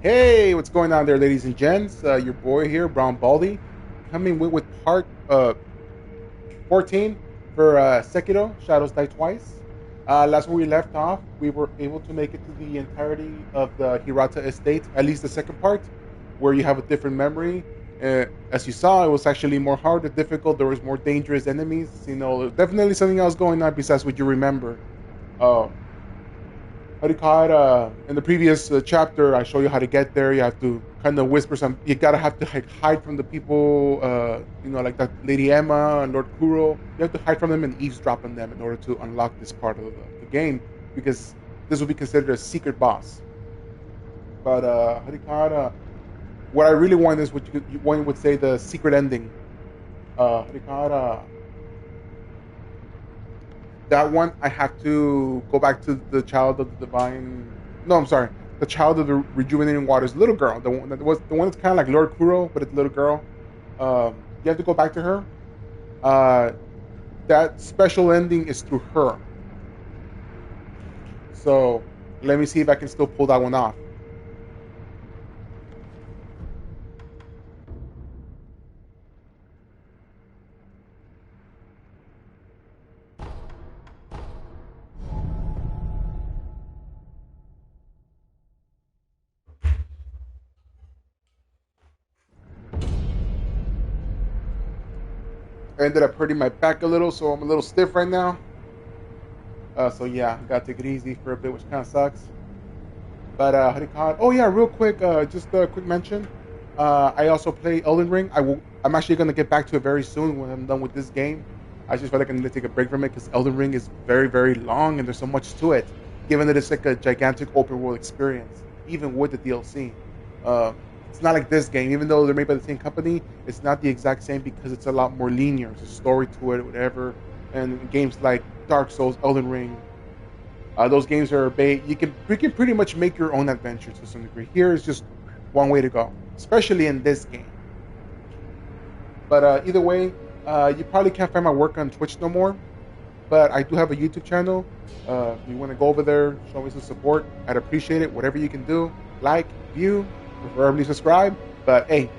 Hey, what's going on there, ladies and gents? Your boy here, Brown Baldy, coming with part 14 for Sekiro, Shadows Die Twice. Last where we left off, we were able to make it to the entirety of the Hirata estate, at least the second part, where you have a different memory. As you saw, it was actually more hard and difficult. There was more dangerous enemies. Definitely something else going on besides what you remember. Uh, how do you call it? In the previous chapter, I show you how to get there. You have to kind of whisper some. You gotta have to like hide from the people. Like that Lady Emma and Lord Kuro. You have to hide from them and eavesdrop on them in order to unlock this part of the game, because this will be considered a secret boss. But how do you call it? What I really want is what one would say the secret ending. How do you call it? That one I have to go back to the child of the divine. No, I'm sorry, the child of the rejuvenating waters, little girl, the one that's kind of like Lord Kuro, but it's a little girl. You have to go back to her. Uh, that special ending is through her. So let me see if I can still pull that one off. I ended up hurting my back a little, so I'm a little stiff right now. So yeah, gotta take it easy for a bit, which kind of sucks. But how do you call it? Oh yeah, real quick, just a quick mention. I also play Elden Ring. I'm actually gonna get back to it very soon when I'm done with this game. I just feel like I need to take a break from it because Elden Ring is very, very long and there's so much to it. Given that it's like a gigantic open world experience, even with the DLC. Uh, it's not like this game, even though they're made by the same company. It's not the exact same because it's a lot more linear. There's a story to it, whatever. And games like Dark Souls, Elden Ring, those games are you can pretty much make your own adventure to some degree. Here is just one way to go, especially in this game. But either way, you probably can't find my work on Twitch no more. But I do have a YouTube channel. If you want to go over there, show me some support, I'd appreciate it. Whatever you can do, like, view, preferably subscribe. But hey,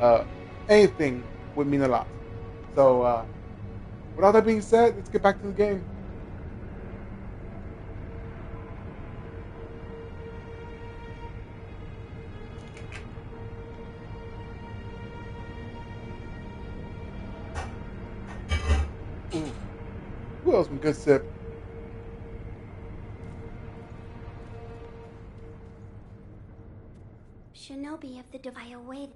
uh, anything would mean a lot. So with all that being said, let's get back to the game. Ooh, who else? Some good sip. Shinobi of the Divine Way,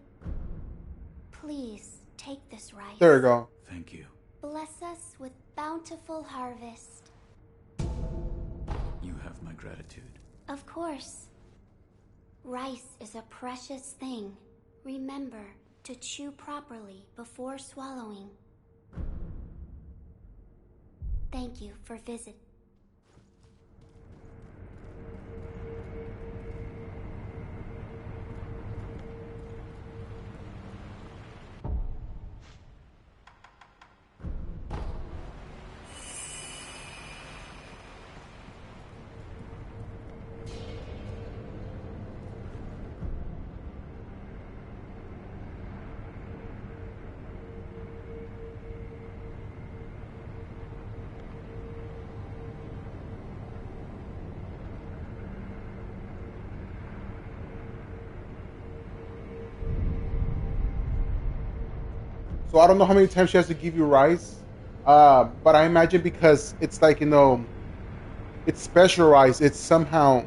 please take this rice. There we go. Thank you. Bless us with bountiful harvest. You have my gratitude. Of course. Rice is a precious thing. Remember to chew properly before swallowing. Thank you for visit. So I don't know how many times she has to give you rice, but I imagine because it's like it's special rice. It somehow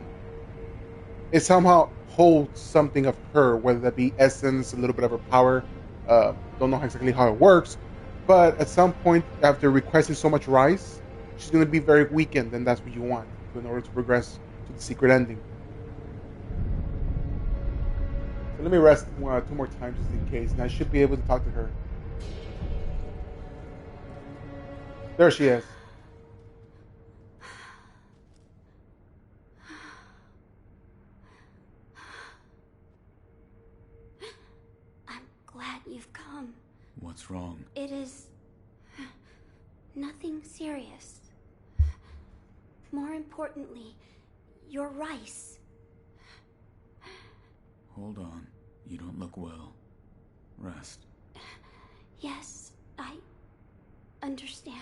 holds something of her, whether that be essence, a little bit of her power. Don't know exactly how it works, but at some point after requesting so much rice, she's gonna be very weakened, and that's what you want in order to progress to the secret ending. So let me rest two more times just in case, and I should be able to talk to her. There she is. I'm glad you've come. What's wrong? It is nothing serious. More importantly, your rice. Hold on. You don't look well. Rest. Yes, I understand.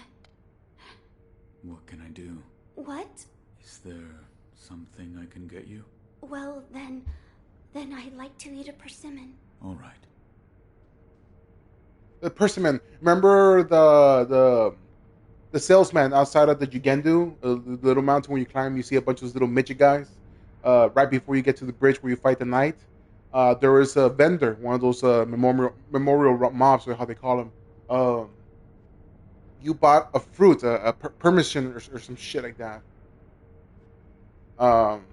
What can I do? What? Is there something I can get you? Well, then I'd like to eat a persimmon. All right. The persimmon. Remember the salesman outside of the Jugendu, the little mountain where you climb, you see a bunch of those little midget guys. Right before you get to the bridge where you fight the knight, there is a vendor, one of those memorial mobs, or how they call them. You bought a fruit, a permission or some shit like that. Um,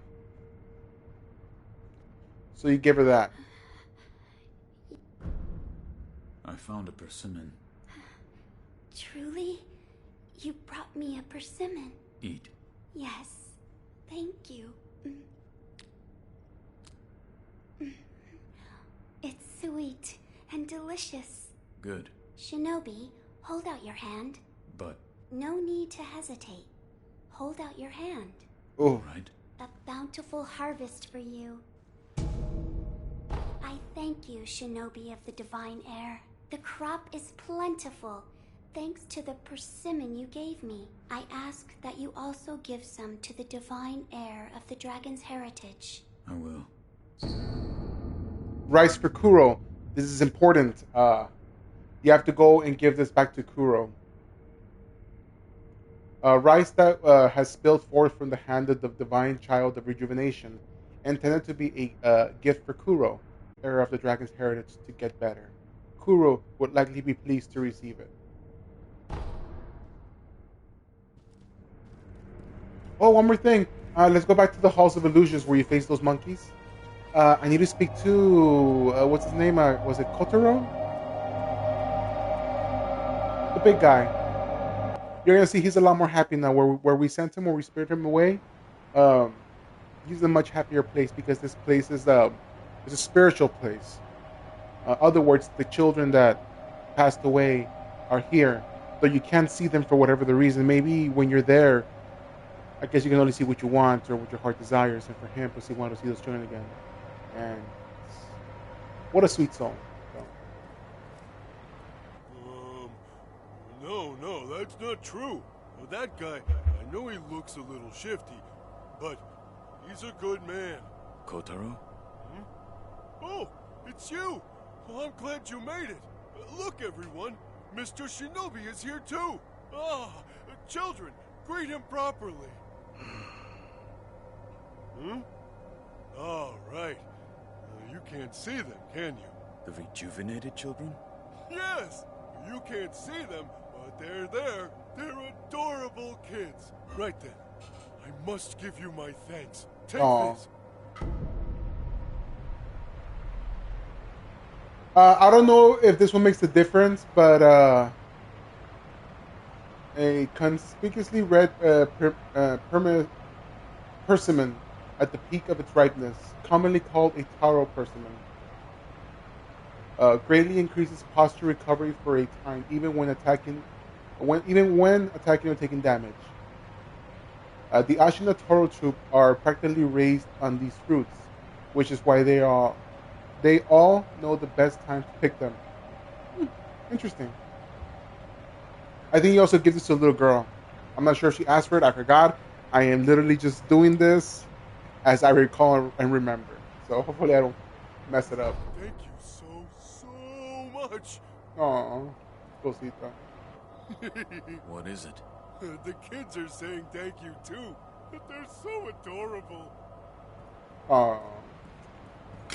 so you give her that. I found a persimmon. Truly? You brought me a persimmon. Eat. Yes, thank you. It's sweet and delicious. Good. Shinobi, hold out your hand. But... No need to hesitate. Hold out your hand. Oh, Right. A bountiful harvest for you. I thank you, Shinobi of the Divine Air. The crop is plentiful, thanks to the persimmon you gave me. I ask that you also give some to the Divine Heir of the Dragon's heritage. I will. rice for Kuro. This is important. You have to go and give this back to Kuro. Rice that has spilled forth from the hand of the divine child of rejuvenation, intended to be a gift for Kuro, heir of the dragon's heritage, to get better. Kuro would likely be pleased to receive it. Oh, one more thing. Let's go back to the Halls of Illusions where you face those monkeys. I need to speak to what's his name? Was it Kotaro? The big guy. You're gonna see he's a lot more happy now. Where we sent him, where we spirited him away, he's in a much happier place because this place is a spiritual place. Other words, the children that passed away are here, but you can't see them for whatever the reason. Maybe when you're there, I guess you can only see what you want or what your heart desires, and for him, because he wanted to see those children again. And what a sweet song. No, that's not true. That guy, I know he looks a little shifty, but he's a good man. Kotaro? Hmm? Oh, it's you! Well, I'm glad you made it. Look, everyone, Mr. Shinobi is here too. Ah, children, greet him properly. Hmm? All right. You can't see them, can you? The rejuvenated children? Yes! You can't see them, but they're there. They're adorable kids. Right then. I must give you my thanks. Take this. I don't know if this one makes a difference, but a conspicuously red persimmon at the peak of its ripeness, commonly called a taro persimmon, greatly increases posture recovery for a time, even when attacking or taking damage. The Ashina Taro troop are practically raised on these fruits, which is why they all know the best time to pick them. Interesting. I think he also gives this to a little girl. I'm not sure if she asked for it. I forgot. I am literally just doing this as I recall and remember. So hopefully I don't mess it up. Thank you so much. Aww. Cosita. What is it? The kids are saying thank you too. They're so adorable. Aww.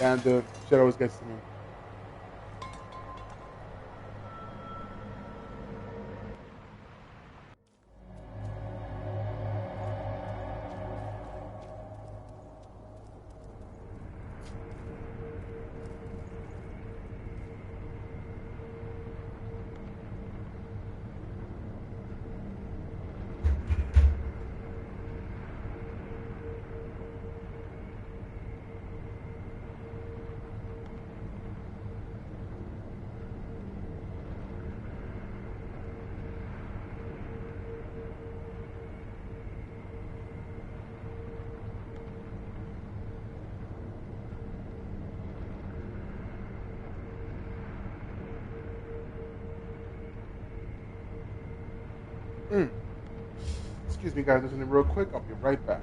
And the shit always gets to me. Excuse me, guys. Listening real quick. I'll be right back.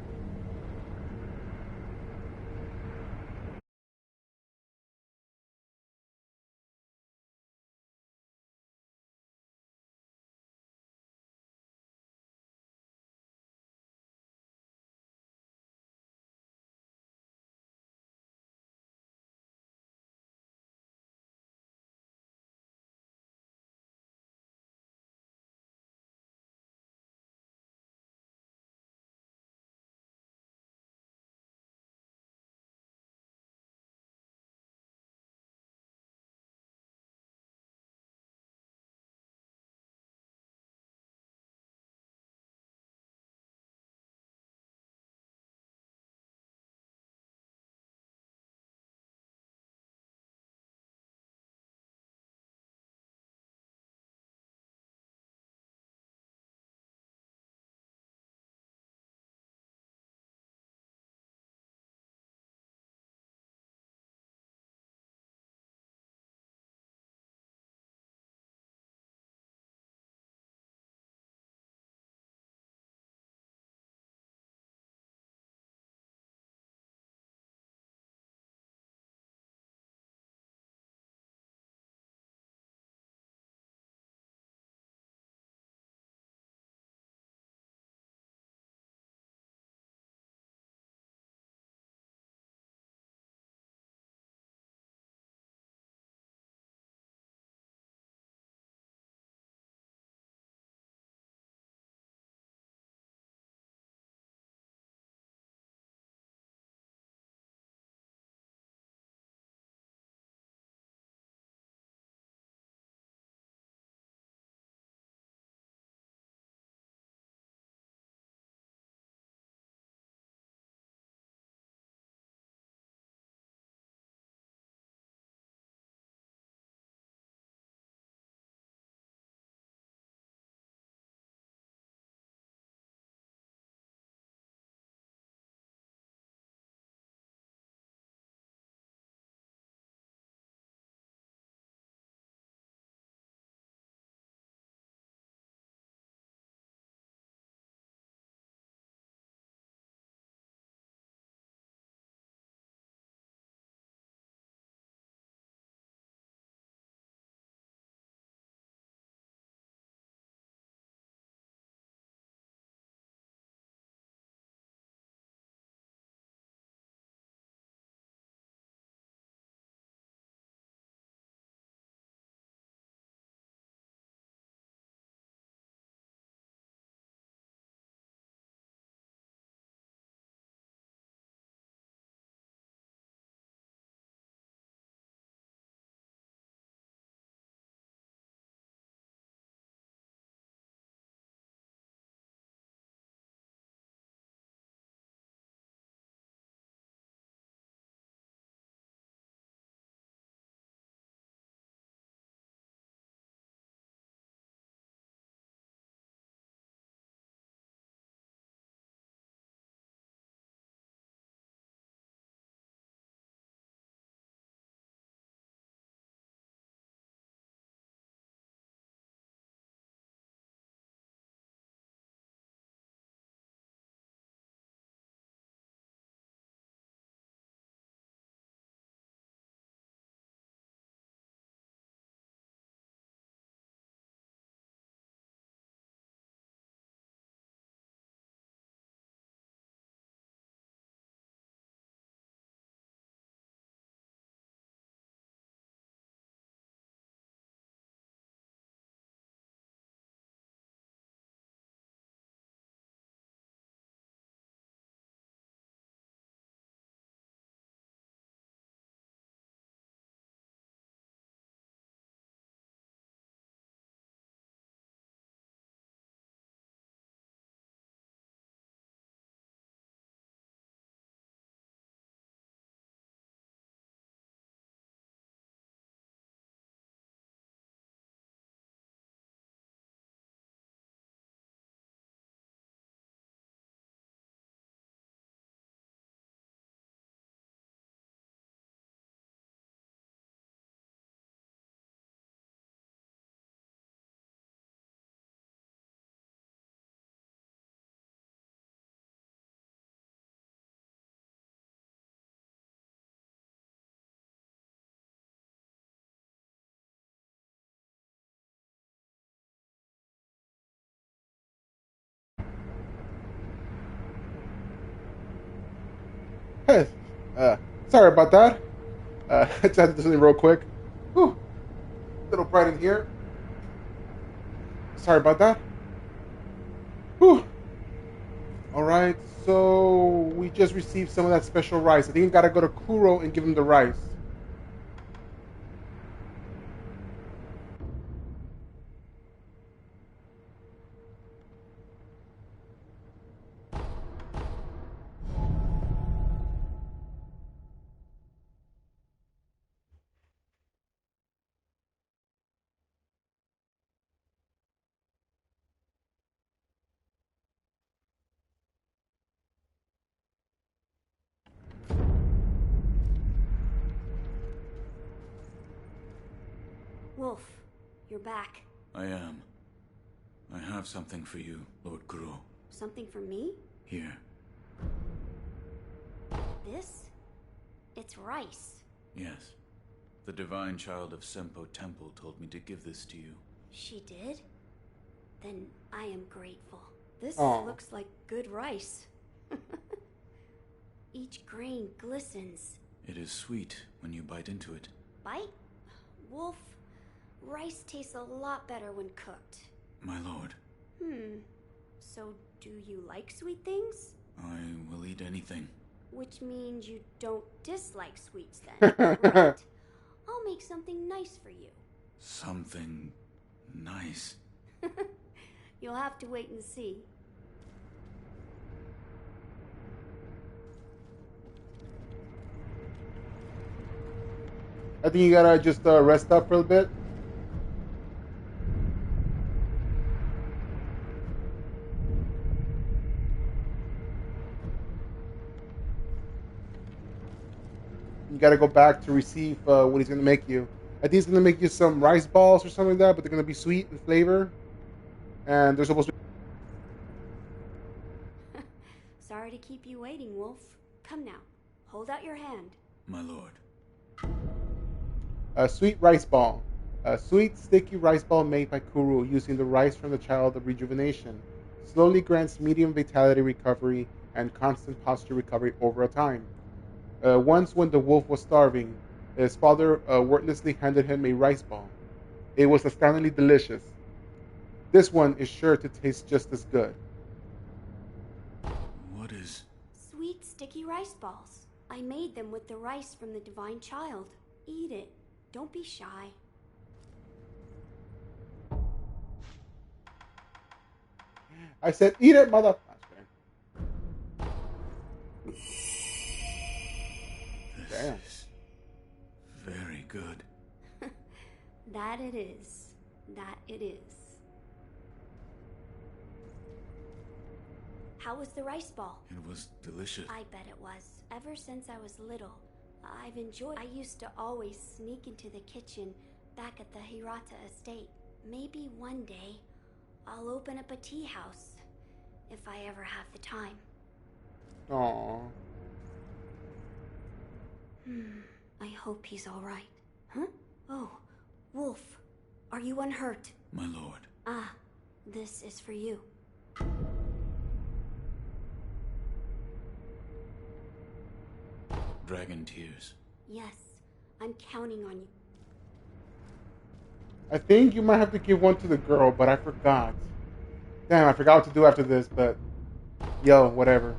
uh, sorry about that. I just had to do something real quick. Whew, little bright in here. Sorry about that. Whew. All right, so we just received some of that special rice. I think we gotta go to Kuro and give him the rice. Wolf, you're back. I am. I have something for you, Lord Kuro. Something for me? Here. This? It's rice. Yes. The divine child of Senpo Temple told me to give this to you. She did? Then I am grateful. This Aw. looks like good rice. Each grain glistens. It is sweet when you bite into it. Bite? Wolf, rice tastes a lot better when cooked. My lord, So do you like sweet things? I will eat anything. Which means you don't dislike sweets then, right? I'll make something nice for you. Something nice. You'll have to wait and see. I think you gotta just rest up for a bit. You gotta go back to receive what he's gonna make you. I think he's gonna make you some rice balls or something like that, but they're gonna be sweet in flavor, and they're supposed to. Sorry to keep you waiting, Wolf. Come now, hold out your hand. My lord. A sweet rice ball. A sweet, sticky rice ball made by Kuru using the rice from the child of rejuvenation. Slowly grants medium vitality recovery and constant posture recovery over a time. Once, when the wolf was starving, his father wordlessly handed him a rice ball. It was astoundingly delicious. This one is sure to taste just as good. What is... Sweet, sticky rice balls. I made them with the rice from the divine child. Eat it. Don't be shy. I said, eat it, mother. This Damn. is very good. That it is. That it is. How was the rice ball? It was delicious. I bet it was. Ever since I was little, I've enjoyed. I used to always sneak into the kitchen back at the Hirata estate. Maybe one day I'll open up a tea house if I ever have the time. Aww. I hope he's all right. Huh? Oh, Wolf, are you unhurt? My lord. Ah, this is for you. Dragon tears. Yes, I'm counting on you. I think you might have to give one to the girl, but I forgot. Damn, I forgot what to do after this, but yo, whatever.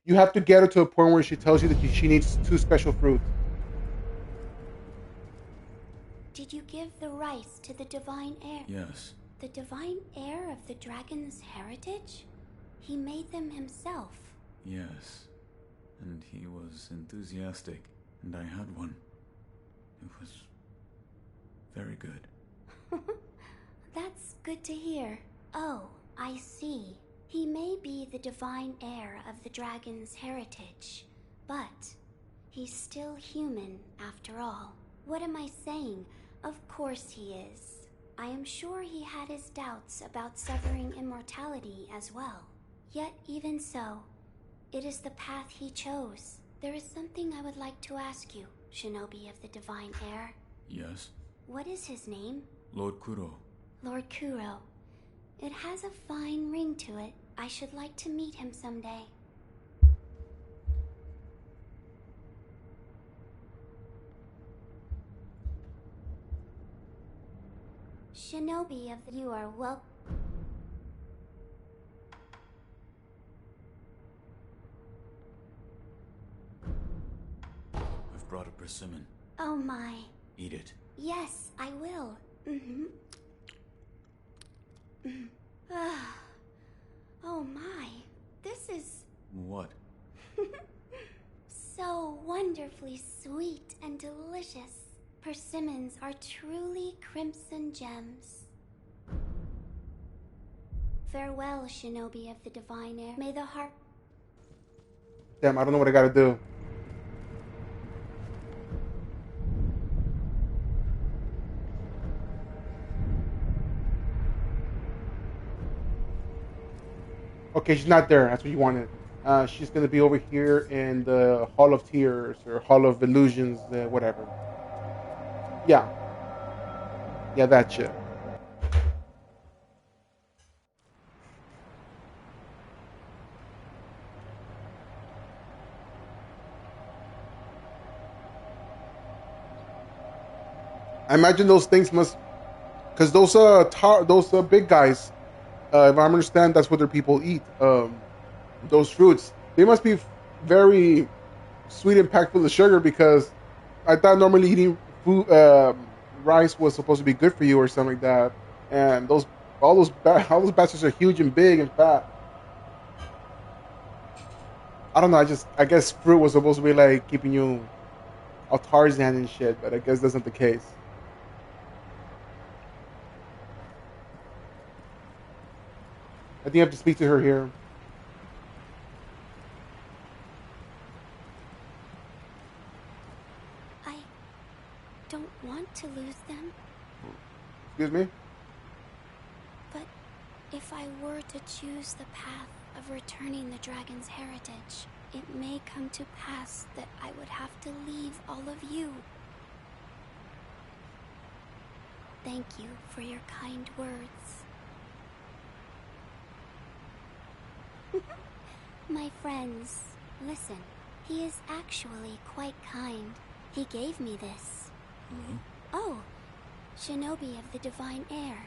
You have to get her to a point where she tells you that she needs 2 special fruits. Did you give the rice to the divine heir? Yes. The divine heir of the dragon's heritage? He made them himself. Yes. And he was enthusiastic, and I had one. It was very good. That's good to hear. Oh, I see. He may be the divine heir of the dragon's heritage, but he's still human after all. What am I saying? Of course he is. I am sure he had his doubts about severing immortality as well. Yet even so, it is the path he chose. There is something I would like to ask you, Shinobi of the divine heir. Yes. What is his name? Lord Kuro. Lord Kuro. It has a fine ring to it. I should like to meet him someday. Shinobi of the... You are welcome. I've brought a persimmon. Oh my. Eat it. Yes, I will. Oh my. This is What? so wonderfully sweet and delicious. Persimmons are truly crimson gems. Farewell, Shinobi of the Divine Air. May the heart... Damn, I don't know what I gotta do. Okay, she's not there. That's what you wanted. She's gonna be over here in the Hall of Tears or Hall of Illusions, whatever. Yeah. Yeah, that shit. I imagine those things must, because those big guys, if I understand, that's what their people eat. Those fruits, they must be very sweet and packed full of sugar, because I thought normally eating food, rice was supposed to be good for you or something like that. And all those bastards are huge and big and fat. I don't know. I guess fruit was supposed to be like keeping you all Tarzan and shit, but I guess that's not the case. I think I have to speak to her here. I don't want to lose them, Excuse me? but if I were to choose the path of returning the dragon's heritage, it may come to pass that I would have to leave all of you. Thank you for your kind words. My friends, listen. He is actually quite kind. He gave me this. Hello? Oh, Shinobi of the Divine Air.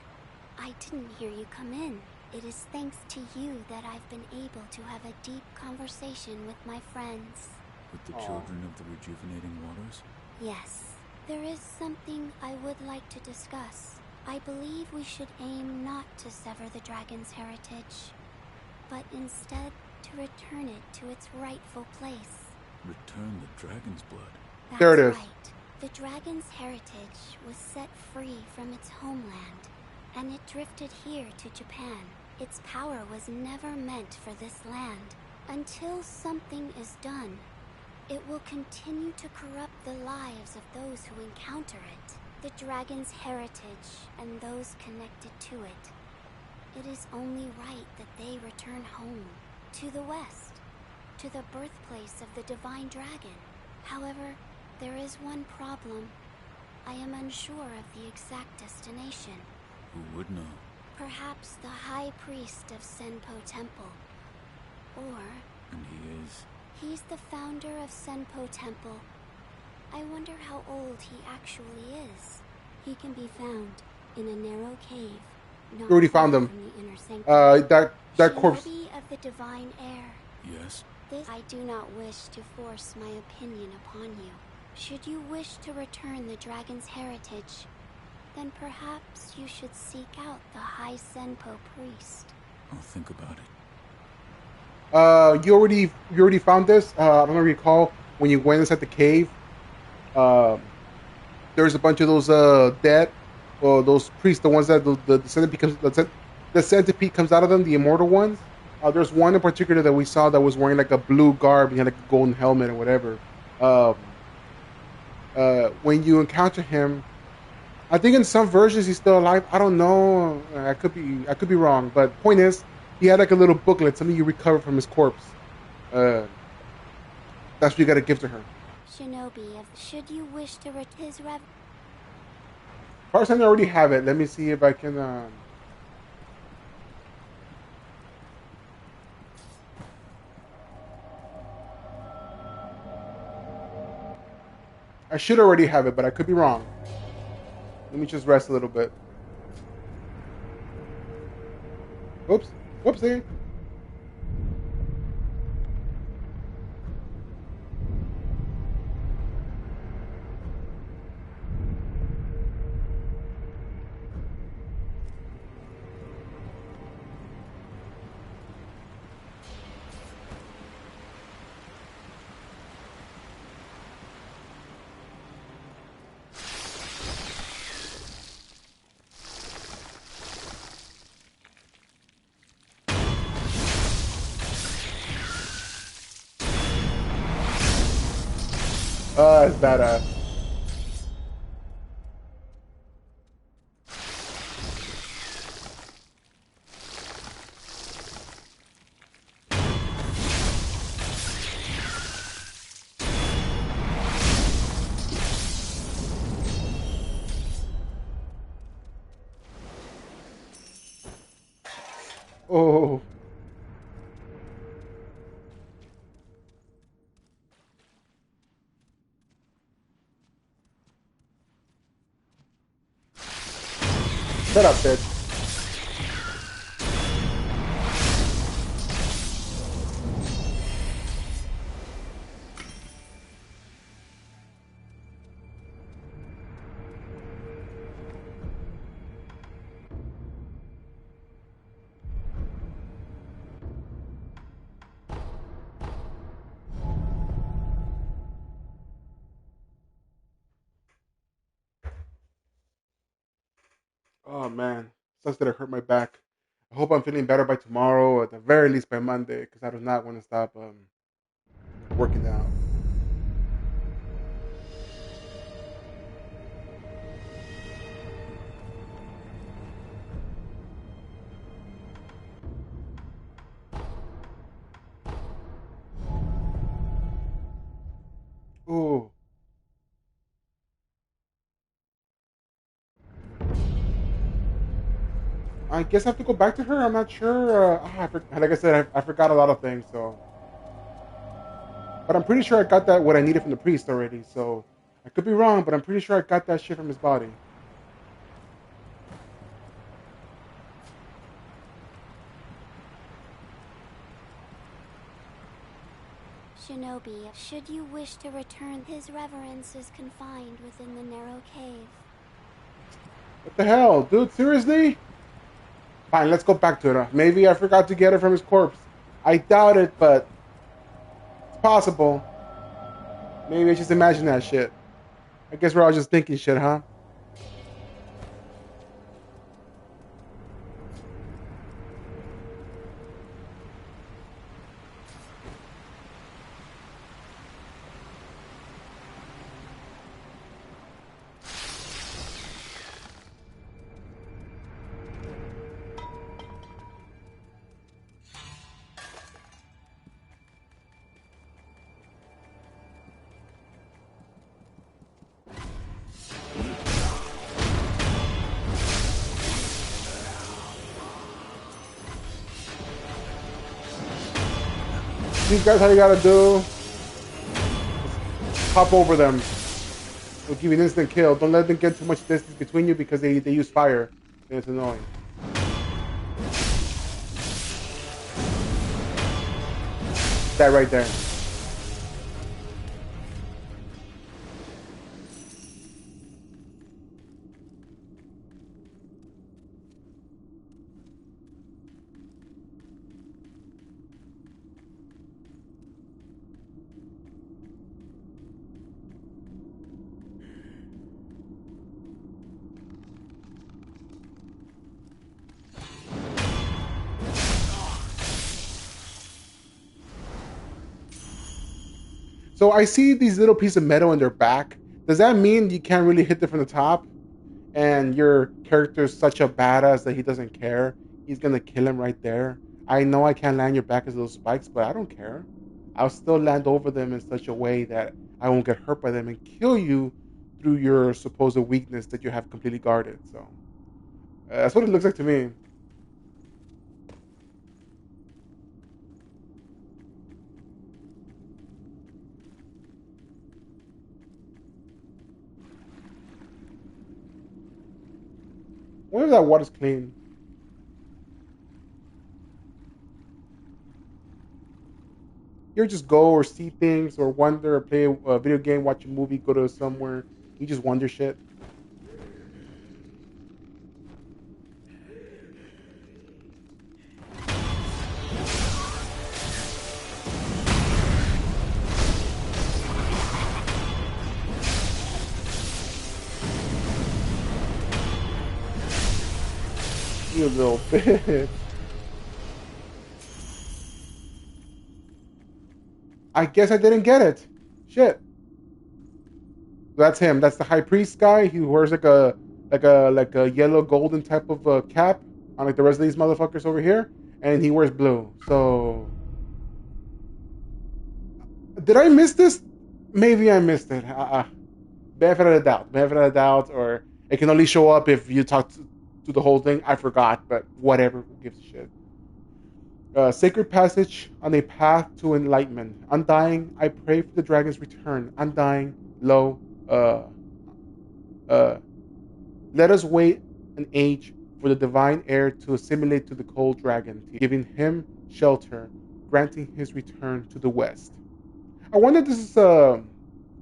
I didn't hear you come in. It is thanks to you that I've been able to have a deep conversation with my friends. With the children of the rejuvenating waters? Yes, there is something I would like to discuss. I believe we should aim not to sever the dragon's heritage, but instead to return it to its rightful place. Return the dragon's blood. That's There it is. right. The dragon's heritage was set free from its homeland, and it drifted here to Japan. Its power was never meant for this land. Until something is done, it will continue to corrupt the lives of those who encounter it. The dragon's heritage and those connected to it. It is only right that they return home, to the west, to the birthplace of the divine dragon. However, there is one problem. I am unsure of the exact destination. Who would know? Perhaps the high priest of Senpo Temple. Or... And he is... he's the founder of Senpo Temple. I wonder how old he actually is. He can be found in a narrow cave. Not We already found far him. from the inner sanctum. That corpse. Shinobi of the divine air. Yes? This I do not wish to force my opinion upon you. Should you wish to return the dragon's heritage, then perhaps you should seek out the High Senpo priest. I'll think about it. You already found this. I don't recall when you went inside the cave. There's a bunch of those dead, or those priests, the ones that the centipede comes out of them, the immortal ones. There's one in particular that we saw that was wearing like a blue garb. He had like a golden helmet or whatever. When you encounter him, I think in some versions he's still alive. I don't know. I could be wrong. But point is, he had like a little booklet, something you recovered from his corpse. That's what you got to give to her. Shinobi of should you wish to his rev. First, I already have it. Let me see if I can. I should already have it, but I could be wrong. Let me just rest a little bit. Oops. Whoopsie. It's badass. Oh. Shut up, bitch. Oh man, sucks that it hurt my back. I hope I'm feeling better by tomorrow, or at the very least by Monday, because I do not want to stop working out. Ooh, I guess I have to go back to her. I'm not sure. Like I said, I forgot a lot of things. So, but I'm pretty sure I got that what I needed from the priest already. So I could be wrong, but I'm pretty sure I got that shit from his body. Shinobi, should you wish to return, his reverence is confined within the narrow cave. What the hell, dude? Seriously? Fine, let's go back to it. Maybe I forgot to get it from his corpse. I doubt it, but it's possible. Maybe I just imagine that shit. I guess we're all just thinking shit, huh? These guys, how you gotta do? Hop over them. They'll give you an instant kill. Don't let them get too much distance between you because they use fire. And it's annoying. That right there. So I see these little pieces of metal in their back. Does that mean you can't really hit them from the top? And your character is such a badass that he doesn't care. He's gonna kill him right there. I know I can't land your back as those spikes, but I don't care. I'll still land over them in such a way that I won't get hurt by them and kill you through your supposed weakness that you have completely guarded. So that's what it looks like to me. wonder if that water's clean. You ever just go or see things or wonder or play a video game, watch a movie, go to somewhere, you just wonder shit? You little bitch. I guess I didn't get it. Shit. That's him. That's the high priest guy. He wears like a yellow golden type of cap, unlike the rest of these motherfuckers over here, and he wears blue. So, did I miss this? Maybe I missed it. Benefit of the doubt. Benefit of the doubt, or it can only show up if you talk to the whole thing. I forgot, but whatever. Who gives a shit? Sacred passage on a path to enlightenment. Undying, I pray for the dragon's return. Undying, lo, uh, let us wait an age for the divine heir to assimilate to the cold dragon, giving him shelter, granting his return to the west. I wonder if this is some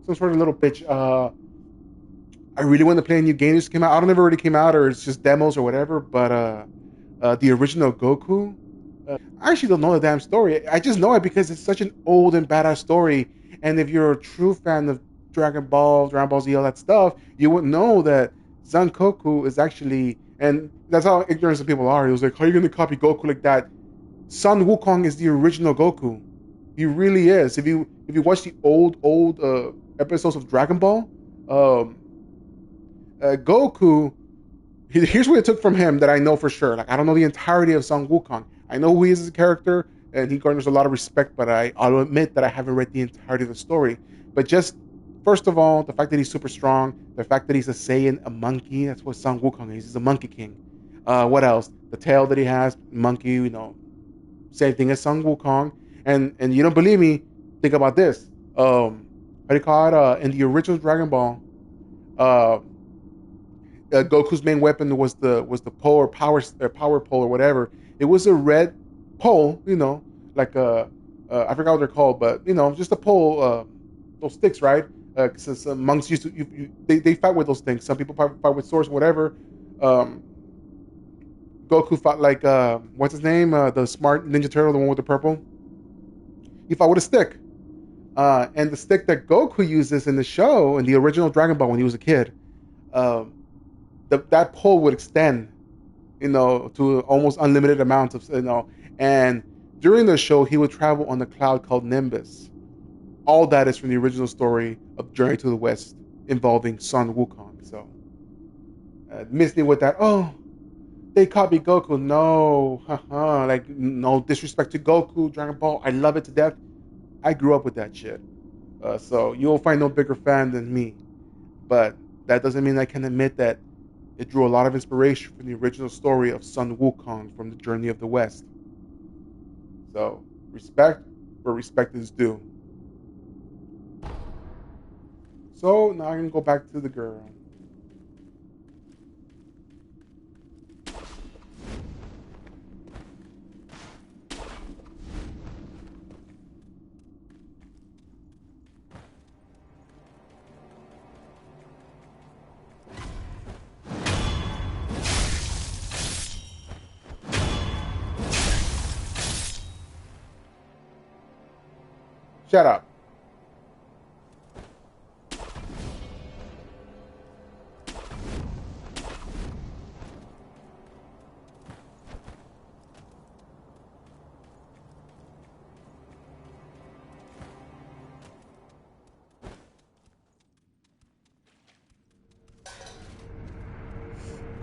sort of little pitch. I really want to play a new game that just came out. I don't know if it already came out or it's just demos or whatever, but the original Goku. I actually don't know the damn story. I just know it because it's such an old and badass story. And if you're a true fan of Dragon Ball Z, all that stuff, you would know that Zankoku is actually, and that's how ignorant some people are. It was like, how are you going to copy Goku like that? Son Wukong is the original Goku. He really is. If you watch the old episodes of Dragon Ball, um, Goku, here's what it took from him that I know for sure. Like I don't know the entirety of Son Wukong. I know who he is as a character, and he garners a lot of respect. But I'll admit that I haven't read the entirety of the story. But just first of all, the fact that he's super strong, the fact that he's a Saiyan, a monkey. That's what Son Wukong is. He's a monkey king. What else? The tail that he has, monkey. Same thing as Son Wukong. And you don't believe me? Think about this. What do you call it? In the original Dragon Ball, uh, Goku's main weapon was the pole or power pole or whatever. It was a red pole, like I forgot what they're called, but just a pole, those sticks, right? Some monks used to they fight with those things. Some people fight with swords, whatever. Um, Goku fought like what's his name? The smart Ninja Turtle, the one with the purple. He fought with a stick. And the stick that Goku uses in the show, in the original Dragon Ball when he was a kid, um, that pole would extend, to almost unlimited amounts and during the show he would travel on a cloud called Nimbus. All that is from the original story of Journey to the West involving Son Wukong. So, miss me with that. Oh, they copied Goku. No, like no disrespect to Goku, Dragon Ball. I love it to death. I grew up with that shit. So you'll find no bigger fan than me. But that doesn't mean I can admit that it drew a lot of inspiration from the original story of Sun Wukong from the Journey of the West. So, respect where respect is due. So, now I'm going to go back to the girl. Shut up.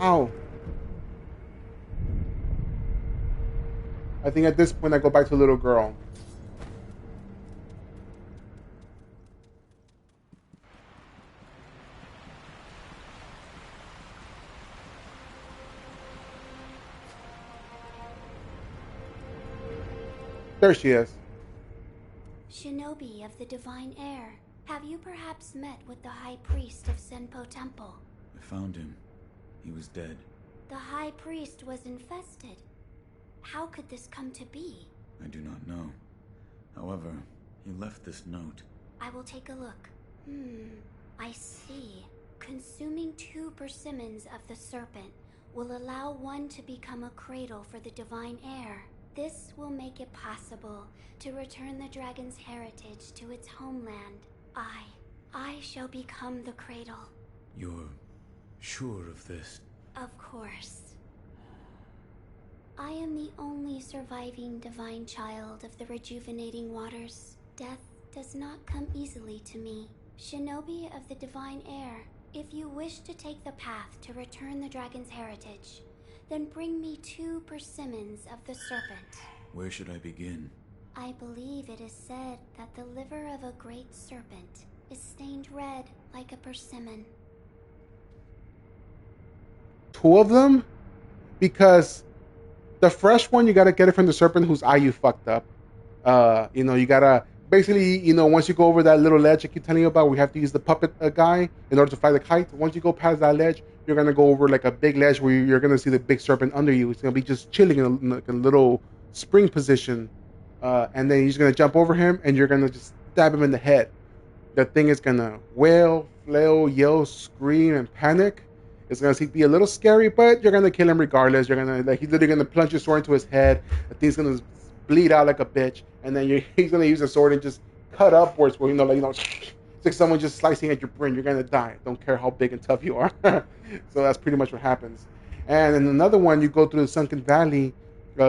Ow. I think at this point I go back to little girl. There she is. Shinobi of the Divine Heir, have you perhaps met with the High Priest of Senpo Temple? I found him. He was dead. The high priest was infested. How could this come to be? I do not know. However, he left this note. I will take a look. I see. Consuming 2 persimmons of the serpent will allow one to become a cradle for the divine heir. This will make it possible to return the dragon's heritage to its homeland. I shall become the cradle. You're sure of this? Of course. I am the only surviving divine child of the rejuvenating waters. Death does not come easily to me. Shinobi of the divine heir, if you wish to take the path to return the dragon's heritage, then bring me 2 persimmons of the serpent. Where should I begin? I believe it is said that the liver of a great serpent is stained red like a persimmon. 2 of them? Because the fresh one, you gotta get it from the serpent whose eye you fucked up. You gotta basically, once you go over that little ledge I keep telling you about, we have to use the puppet guy in order to fly the kite. Once you go past that ledge, you're gonna go over like a big ledge where you're gonna see the big serpent under you. It's gonna be just chilling in a little spring position, and then you're just gonna jump over him and you're gonna just stab him in the head. The thing is gonna wail, flail, yell, scream, and panic. It's gonna be a little scary, but you're gonna kill him regardless. You're gonna he's literally gonna plunge your sword into his head. The thing's gonna bleed out like a bitch, and then he's gonna use a sword and just cut upwards, where it's like someone just slicing at your brain. You're gonna die. Don't care how big and tough you are. So that's pretty much what happens. And in another one, you go through the sunken valley,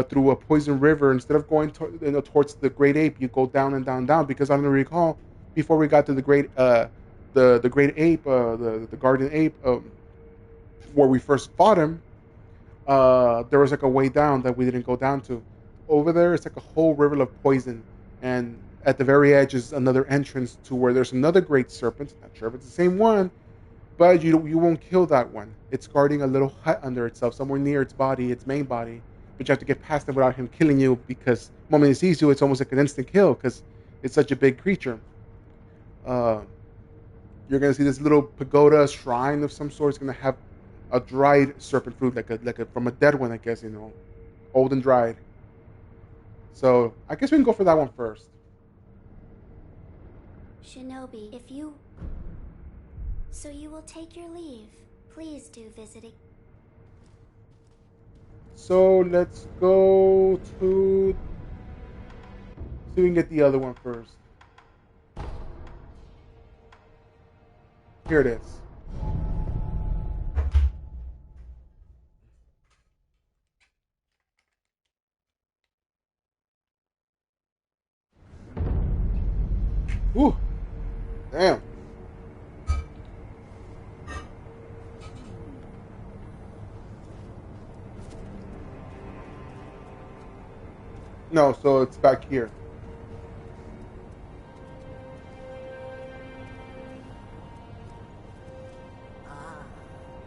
through a poison river. Instead of going towards the great ape, you go down and down, down. Because I don't recall, before we got to the great the great ape, the garden ape, where we first fought him, there was like a way down that we didn't go down to. Over there, it's like a whole river of poison, and at the very edge is another entrance to where there's another great serpent. Not sure if it's the same one, but you won't kill that one. It's guarding a little hut under itself, somewhere near its body, its main body. But you have to get past it without him killing you, because the moment he sees you, it's almost like an instant kill because it's such a big creature. You're gonna see this little pagoda shrine of some sort. It's gonna have a dried serpent fruit, like a from a dead one, I guess, old and dried. So I guess we can go for that one first. Shinobi, so you will take your leave. Please do visit it. So let's go to... see if we can get the other one first. Here it is. Ooh, damn. No, so it's back here.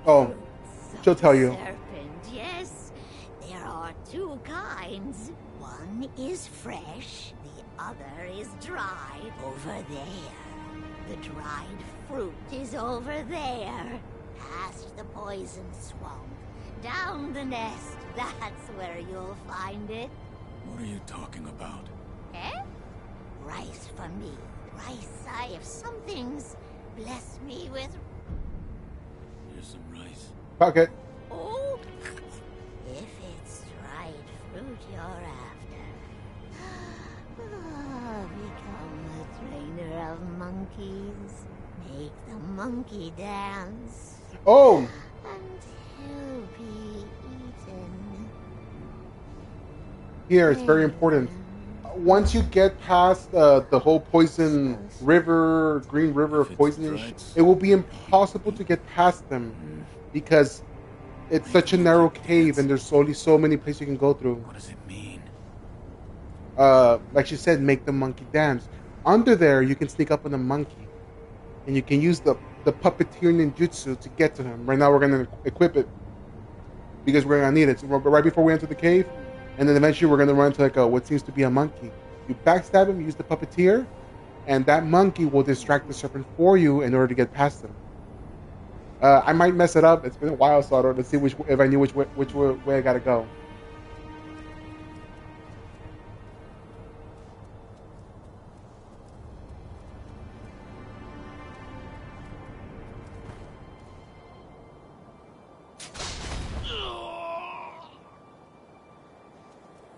Oh, she'll tell you. Serpent, yes. There are 2 kinds. One is fresh, the other is dried over there. The dried fruit is over there. Past the poison swamp. Down the nest. That's where you'll find it. What are you talking about? Eh? Rice for me. Rice, I have some things. Bless me with... Here's some rice. Pocket. Oh! If it's dried fruit you're after. Become the trainer of monkeys. Make the monkey dance. Oh! Until be eaten. Here, it's very important. Once you get past the whole poison river, green river of poison, it will be impossible to get past them because it's such a narrow cave and there's only so many places you can go through. What does it mean? Like she said, make the monkey dance. Under there, you can sneak up on the monkey and you can use the puppeteer ninjutsu to get to him. Right now, we're going to equip it because we're going to need it. So right before we enter the cave, and then eventually we're going to run into like what seems to be a monkey. You backstab him, use the puppeteer, and that monkey will distract the serpent for you in order to get past him. I might mess it up. It's been a while, so I don't to see if I knew which way I gotta go.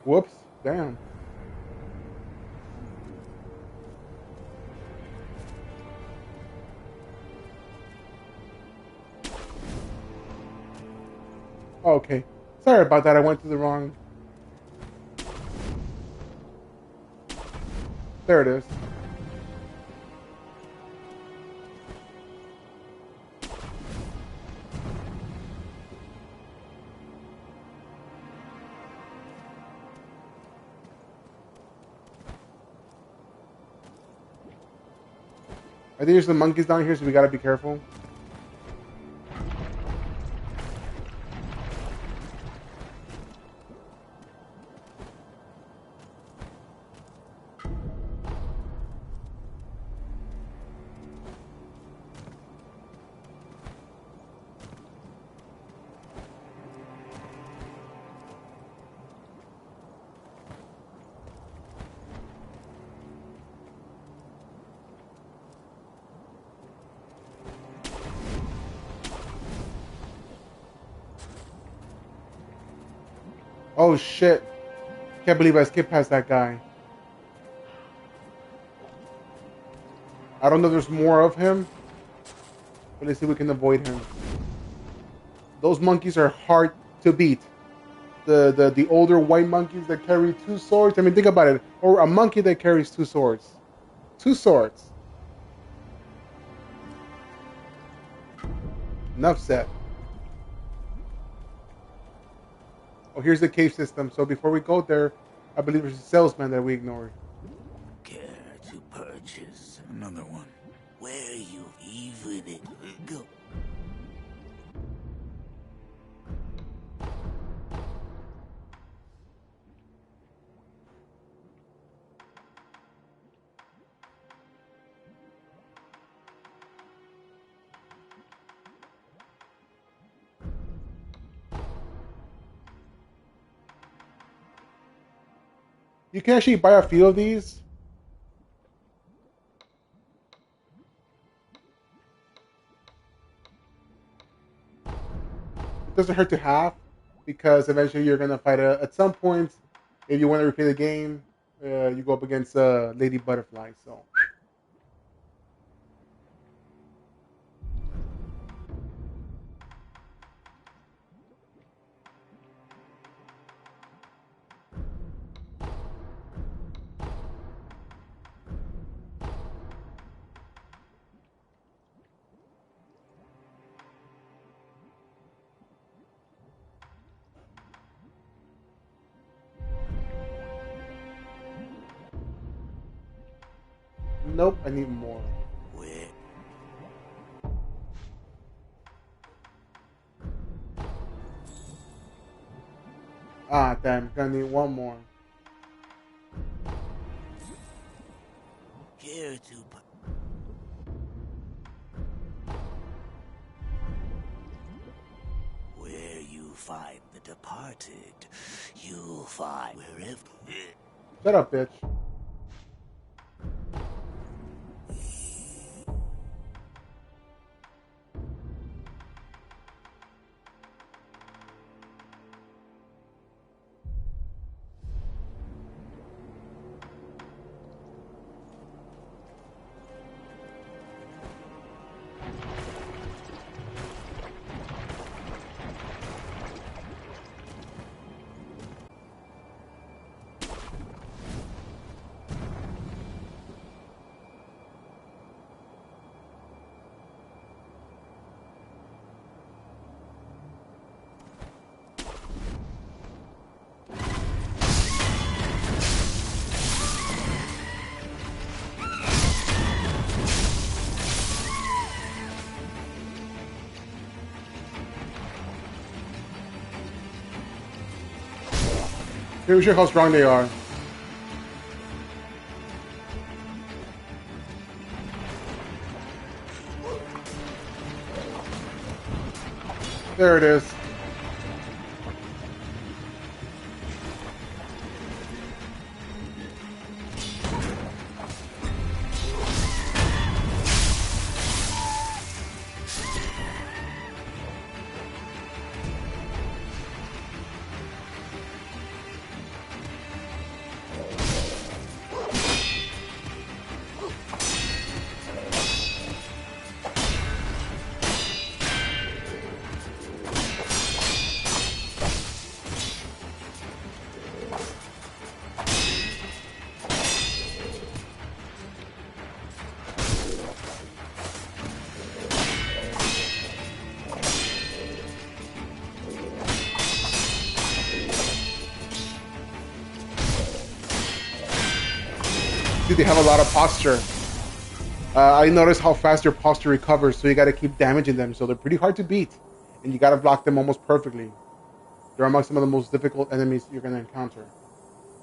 Whoops! Damn. Oh, okay. Sorry about that. I went to the wrong. There it is. I think there's some monkeys down here, so we gotta be careful. Oh shit! Can't believe I skipped past that guy. I don't know if there's more of him, but let's see if we can avoid him. Those monkeys are hard to beat. The older white monkeys that carry two swords. I mean, think about it. Or a monkey that carries two swords. Two swords. Enough said. Oh, here's the cave system. So before we go there, I believe there's a salesman that we ignored. Care to purchase another one? Where you even it go? You can actually buy a few of these. It doesn't hurt to have, because eventually you're gonna fight at some point. If you want to replay the game, you go up against Lady Butterfly. So. Nope, I need more. Where? Ah, damn, gonna need one more. Care to where you find the departed, you'll find wherever. Shut up, bitch. Here we show how strong they are. There it is. See, they have a lot of posture. I noticed how fast your posture recovers, so you gotta keep damaging them. So they're pretty hard to beat, and you gotta block them almost perfectly. They're among some of the most difficult enemies you're gonna encounter.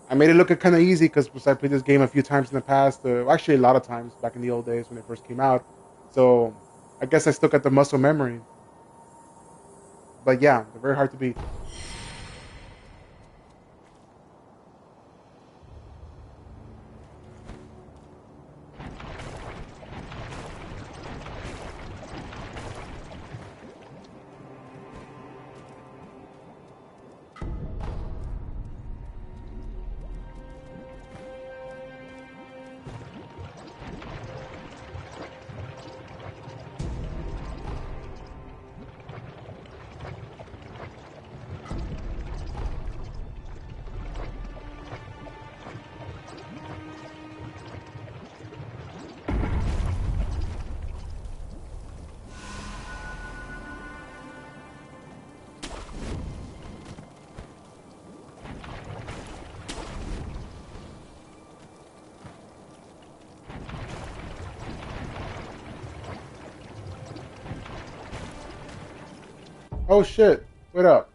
I made it look kind of easy because I played this game a few times in the past. Actually, a lot of times back in the old days when it first came out. So I guess I still got the muscle memory. But yeah, they're very hard to beat. Oh shit! What up?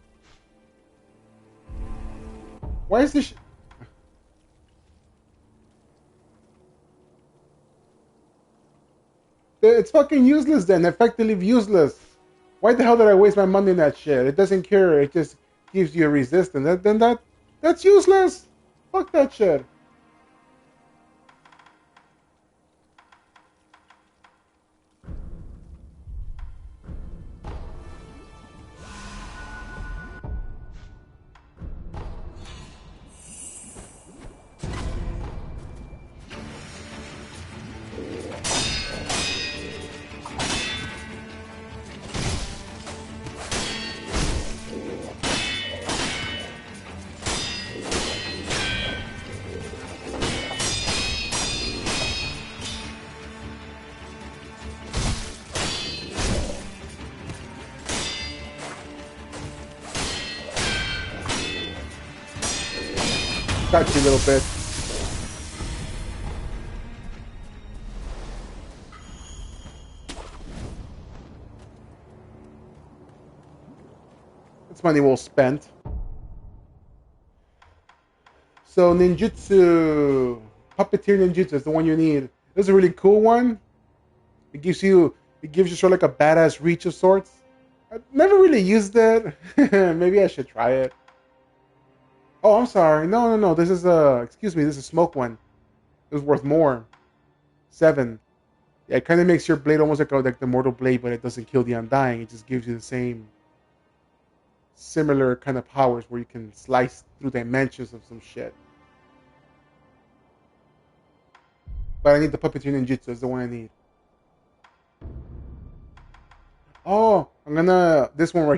Why is this? It's fucking useless then. Effectively useless. Why the hell did I waste my money on that shit? It doesn't cure. It just gives you a resistance. That's useless. Fuck that shit. Got you a little bit. It's money well spent. So ninjutsu, puppeteer ninjutsu is the one you need. This is a really cool one. It gives you sort of like a badass reach of sorts. I've never really used it. Maybe I should try it. Oh, I'm sorry. No. This is excuse me. This is a smoke one. It was worth more. 7. Yeah, it kind of makes your blade almost like the mortal blade, but it doesn't kill the undying. It just gives you the same similar kind of powers where you can slice through dimensions of some shit. But I need the puppeteer ninjutsu. Is the one I need. Oh, I'm gonna this one right